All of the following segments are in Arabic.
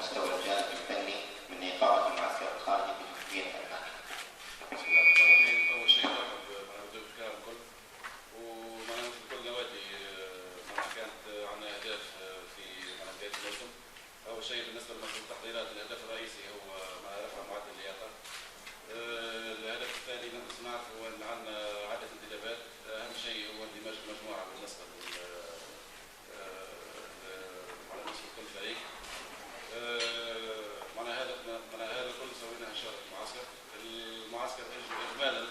مستوى الجانب الفني من إقامة المعسكر الخارجي في محافظين أبناء. بسم الله الرحمن الرحيم. أول شيء نرحب بضيوف الكرام الكل، ومعناها في كل نوادي معناها كانت عندنا أهداف في بداية الموسم. أول شيء بالنسبة للتحضيرات الهدف الرئيسي هو رفع معدل اللياقة. الهدف الثاني نعرف هو أن عندنا عدة انتدابات، أهم شيء هو اندماج المجموعة بالنسبة على بالنسبة لكل فريق. معناها هذا كله سويناه إن شاء الله في المعسكر إجمالا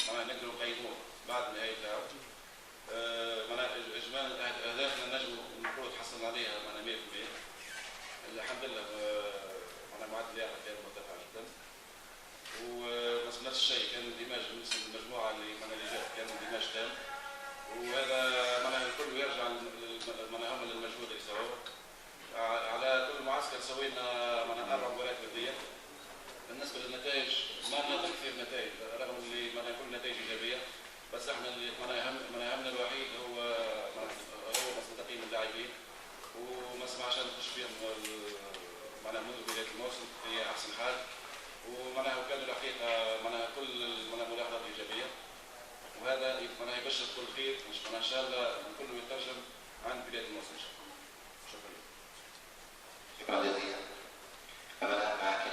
معناها نقدروا نقيموه بعد نهاية العام. معناها إجمالا أهدافنا نجم المفروض نحصل عليها معناها 100%. الحمد لله معناها معدل اللياقة كان مرتفع جدا، ونفس الشيء كان اندماج بالنسبة للمجموعة اللي جات كان اندماج تام، وهذا معناها الكل يرجع معناها هم للمجهود اللي سووه. على كل معسكر سوينا معناها 4 مباريات ودية. بالنسبة للنتائج ما نقدر كثير نتائج رغم اللي معناها كل نتائج إيجابية، بس احنا اللي معناها همنا الوحيد هو تقييم اللاعبين، وما سمعش نخش فيهم معناها منذ بداية الموسم في أحسن حال، ومعناها كان الحقيقة معناها كل ملاحظات إيجابية، وهذا معناها يبشر كل خير معناها إن شاء الله كله يترجم عن بداية الموسم إن شاء الله. شكرا. شكرا جزيلا. أبدا معك